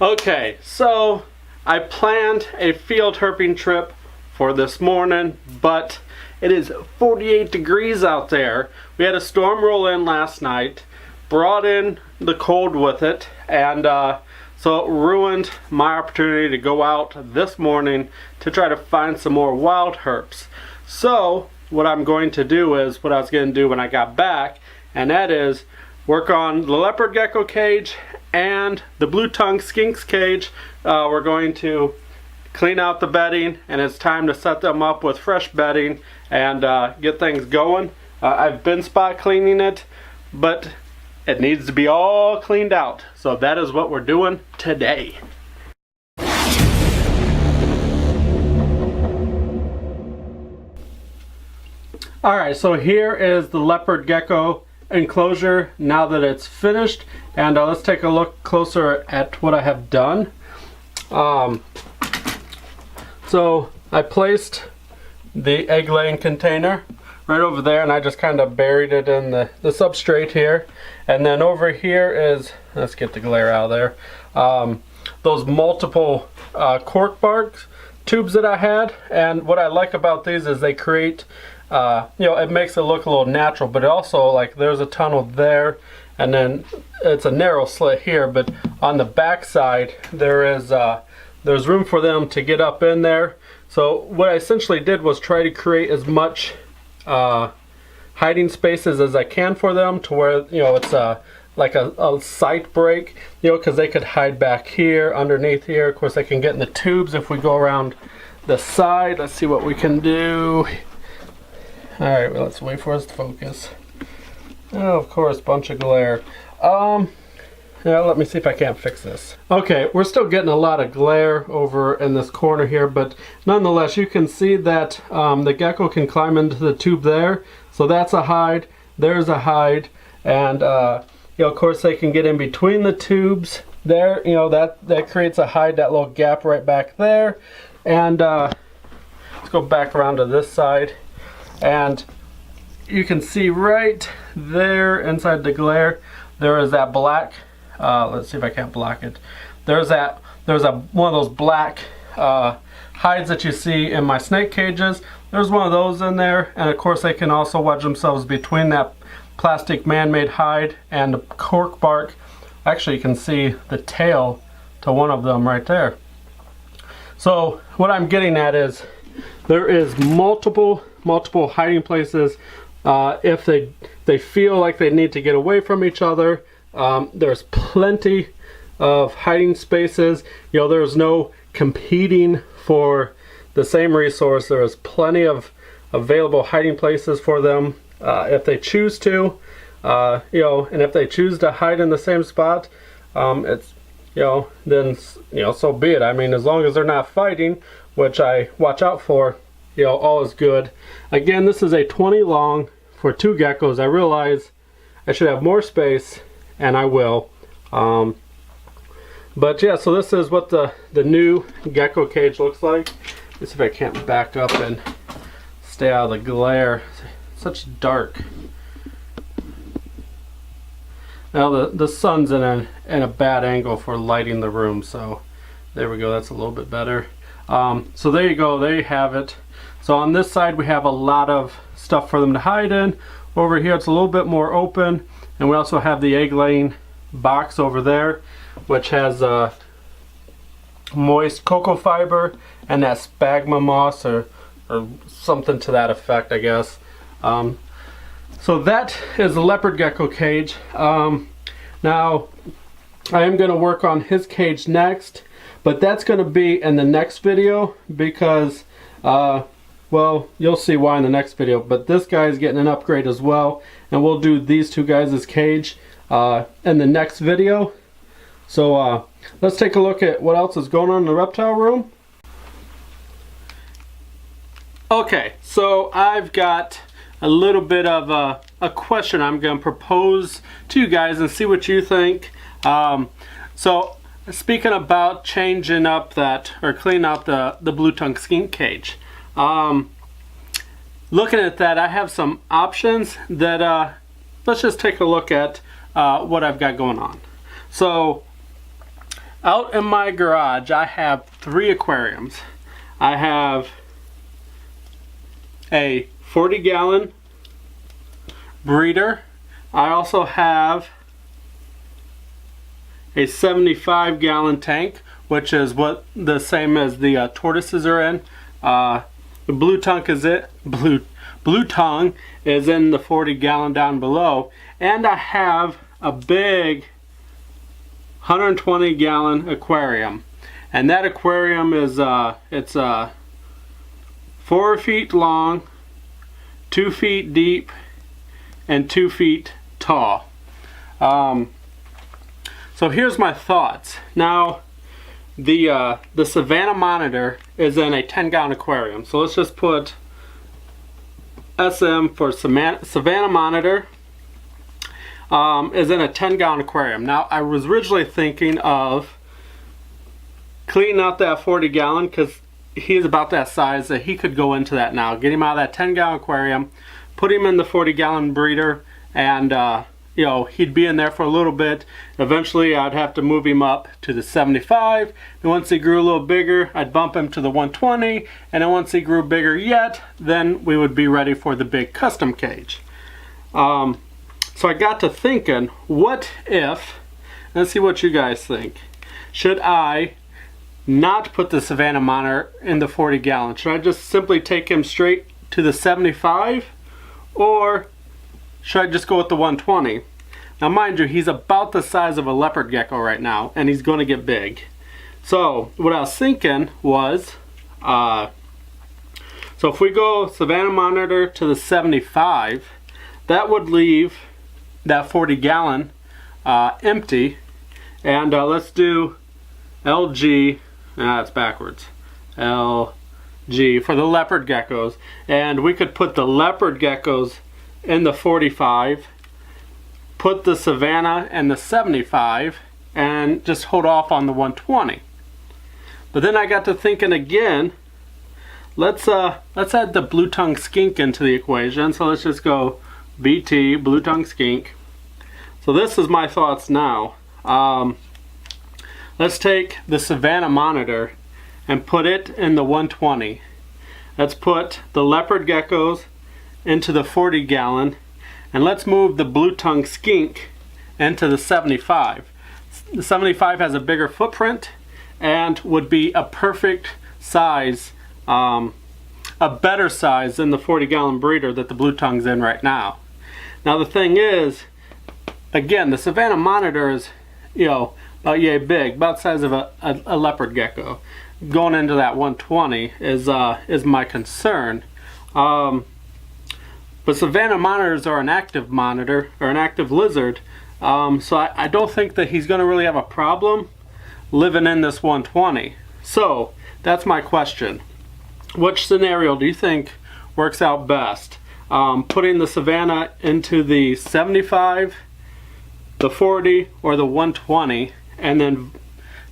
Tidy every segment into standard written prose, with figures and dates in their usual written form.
Okay, so I planned a field herping trip for this morning, but it is 48 degrees out there. We had a storm roll in last night, brought in the cold with it, and so it ruined my opportunity to go out this morning to try to find some more wild herps. So what I'm going to do is what I was going to do when I got back, and that is work on the leopard gecko cage and the blue tongue skinks cage. We're going to clean out the bedding, and it's time to set them up with fresh bedding and get things going. I've been spot cleaning it, but it needs to be all cleaned out. So that is what we're doing today. Alright, so here is the leopard gecko enclosure now that it's finished, and let's take a look closer at what I have done. So I placed the egg laying container right over there, and I just kind of buried it in the substrate here, and then over here is, let's get the glare out of there, those multiple cork bark tubes that I had. And what I like about these is they create it makes it look a little natural, but it also, like, there's a tunnel there, and then it's a narrow slit here, but on the back side there's room for them to get up in there. So what I essentially did was try to create as much hiding spaces as I can for them, to where it's like a sight break, because they could hide back here, underneath here. Of course, they can get in the tubes if we go around the side. Let's see what we can do. Alright, well, let's wait for us to focus. Oh, of course, bunch of glare. Yeah, let me see if I can't fix this. Okay, we're still getting a lot of glare over in this corner here, but nonetheless, you can see that the gecko can climb into the tube there. So that's a hide, there's a hide, and of course they can get in between the tubes there. That creates a hide, that little gap right back there. And let's go back around to this side. And you can see right there inside the glare, there is that black, let's see if I can't block it. There's one of those black hides that you see in my snake cages. There's one of those in there, and of course they can also wedge themselves between that plastic man-made hide and the cork bark. Actually, you can see the tail to one of them right there. So what I'm getting at is there is multiple hiding places. If they feel like they need to get away from each other, there's plenty of hiding spaces. There's no competing for the same resource. There is plenty of available hiding places for them if they choose to. And if they choose to hide in the same spot, it's then so be it. I mean, as long as they're not fighting, which I watch out for, all is good. Again, this is a 20 long for 2 geckos. I realize I should have more space, and I will. But yeah, so this is what the new gecko cage looks like. Let's see if I can't back up and stay out of the glare. It's such dark. Now the sun's in a bad angle for lighting the room, so there we go. That's a little bit better. So there you go. There you have it. So on this side we have a lot of stuff for them to hide in. Over here it's a little bit more open, and we also have the egg laying box over there, which has moist cocoa fiber and that sphagnum moss or something to that effect, I guess. So that is the leopard gecko cage. Now I am going to work on his cage next, but that's going to be in the next video, because well, you'll see why in the next video, but this guy is getting an upgrade as well, and we'll do these 2 guys' cage in the next video. So let's take a look at what else is going on in the reptile room. Okay, so I've got a little bit of a question I'm going to propose to you guys and see what you think. So speaking about changing up that, or cleaning out the blue tongue skink cage, looking at that, I have some options that let's just take a look at what I've got going on. So out in my garage, I have 3 aquariums. I have a 40-gallon breeder. I also have a 75-gallon tank, which is what the same as the tortoises are in. The blue tongue is blue tongue is in the 40-gallon down below, and I have a big 120-gallon aquarium, and that aquarium is it's 4 feet long, 2 feet deep, and 2 feet tall. So here's my thoughts. Now, the Savannah Monitor is in a 10-gallon aquarium. So let's just put SM for Savannah Monitor. Is in a 10-gallon aquarium. Now, I was originally thinking of cleaning out that 40-gallon because he's about that size that he could go into that now. Get him out of that 10-gallon aquarium, put him in the 40-gallon breeder, and you know, he'd be in there for a little bit. Eventually, I'd have to move him up to the 75. And once he grew a little bigger, I'd bump him to the 120. And then once he grew bigger yet, then we would be ready for the big custom cage. So I got to thinking, what if, let's see what you guys think. Should I not put the Savannah Monitor in the 40-gallon? Should I just simply take him straight to the 75? Or should I just go with the 120? Now mind you, he's about the size of a leopard gecko right now, and he's going to get big. So what I was thinking was, so if we go Savannah Monitor to the 75, that would leave that 40-gallon empty. And let's do LG, it's backwards, LG for the leopard geckos. And we could put the leopard geckos in the 45, put the Savannah in the 75, and just hold off on the 120. But then I got to thinking again, let's add the blue tongue skink into the equation. So let's just go BT, blue tongue skink. So this is my thoughts now. Let's take the Savannah Monitor and put it in the 120. Let's put the leopard geckos into the 40-gallon, and let's move the blue tongue skink into the 75. The 75 has a bigger footprint and would be a perfect size, a better size than the 40-gallon breeder that the blue tongue's in right now. Now the thing is, again, the Savannah Monitor is, you know, about yay big, about the size of a leopard gecko. Going into that 120 is my concern. But Savannah Monitors are an active monitor, or an active lizard, so I don't think that he's going to really have a problem living in this 120. So that's my question. Which scenario do you think works out best? Putting the Savannah into the 75, the 40, or the 120, and then,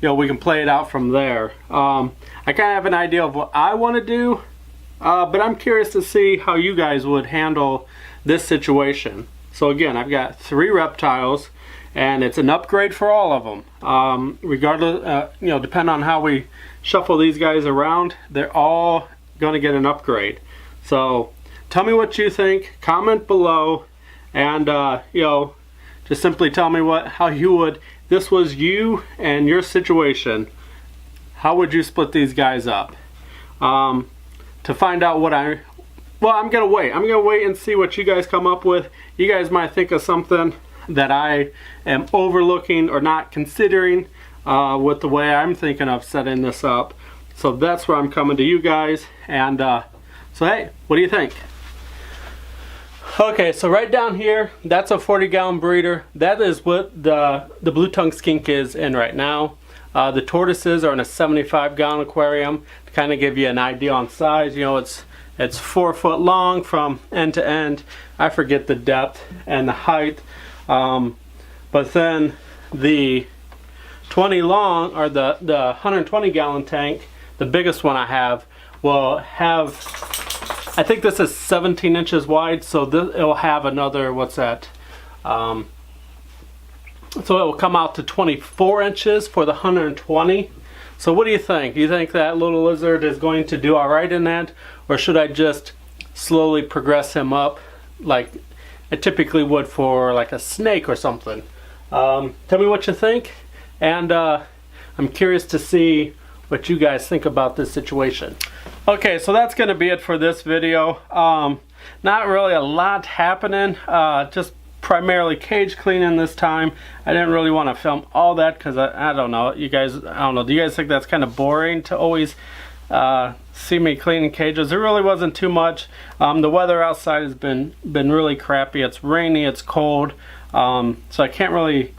you know, we can play it out from there. I kind of have an idea of what I want to do, but I'm curious to see how you guys would handle this situation. So again, I've got 3 reptiles, and it's an upgrade for all of them. Regardless, you know, depending on how we shuffle these guys around, they're all going to get an upgrade. So tell me what you think. Comment below, and you know, just simply tell me how you would. This was you and your situation. How would you split these guys up? To find out what I'm gonna wait. I'm gonna wait and see what you guys come up with. You guys might think of something that I am overlooking or not considering with the way I'm thinking of setting this up. So that's where I'm coming to you guys. And so hey, what do you think? Okay, so right down here, that's a 40-gallon breeder. That is what the blue tongue skink is in right now. The tortoises are in a 75-gallon aquarium. To kind of give you an idea on size, you know, it's 4 foot long from end to end. I forget the depth and the height. But then the 20 long, or the 120-gallon tank, the biggest one I have, will have, I think this is 17 inches wide, so it will have another, what's that? So it will come out to 24 inches for the 120. So what do you think? Do you think that little lizard is going to do all right in that? Or should I just slowly progress him up like I typically would for like a snake or something? Tell me what you think. And I'm curious to see what you guys think about this situation. Okay, so that's going to be it for this video. Not really a lot happening. Just primarily cage cleaning this time. I didn't really want to film all that because I don't know, you guys, I don't know, do you guys think that's kind of boring to always see me cleaning cages? There really wasn't too much. The weather outside has been really crappy. It's rainy, it's cold, so I can't really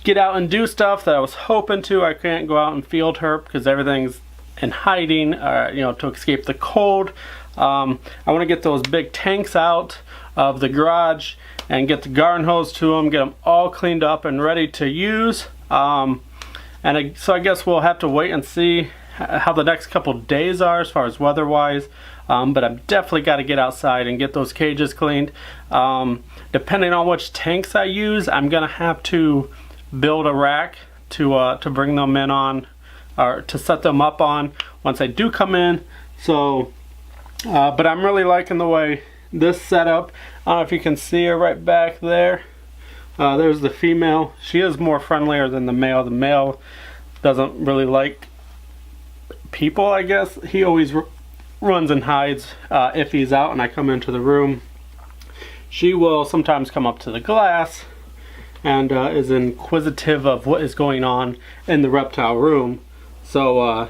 get out and do stuff that I was hoping to. I can't go out and field herp because everything's in hiding, you know, to escape the cold. I want to get those big tanks out of the garage and get the garden hose to them, get them all cleaned up and ready to use. So I guess we'll have to wait and see how the next couple days are as far as weather wise. But I've definitely got to get outside and get those cages cleaned. Depending on which tanks I use, I'm gonna have to build a rack to bring them in on, or to set them up on once I do come in. So but I'm really liking the way this setup. I don't know if you can see her right back there. There's the female. She is more friendlier than the male. The male doesn't really like people, I guess. He always runs and hides if he's out and I come into the room. She will sometimes come up to the glass and is inquisitive of what is going on in the reptile room. So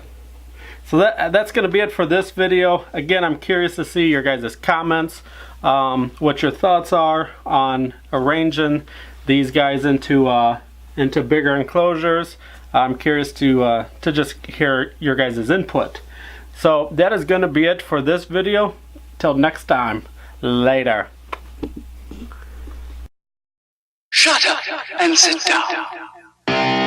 that's going to be it for this video. Again, I'm curious to see your guys' comments, what your thoughts are on arranging these guys into bigger enclosures. I'm curious to just hear your guys' input. So that is going to be it for this video. Till next time, later. Shut up and sit down.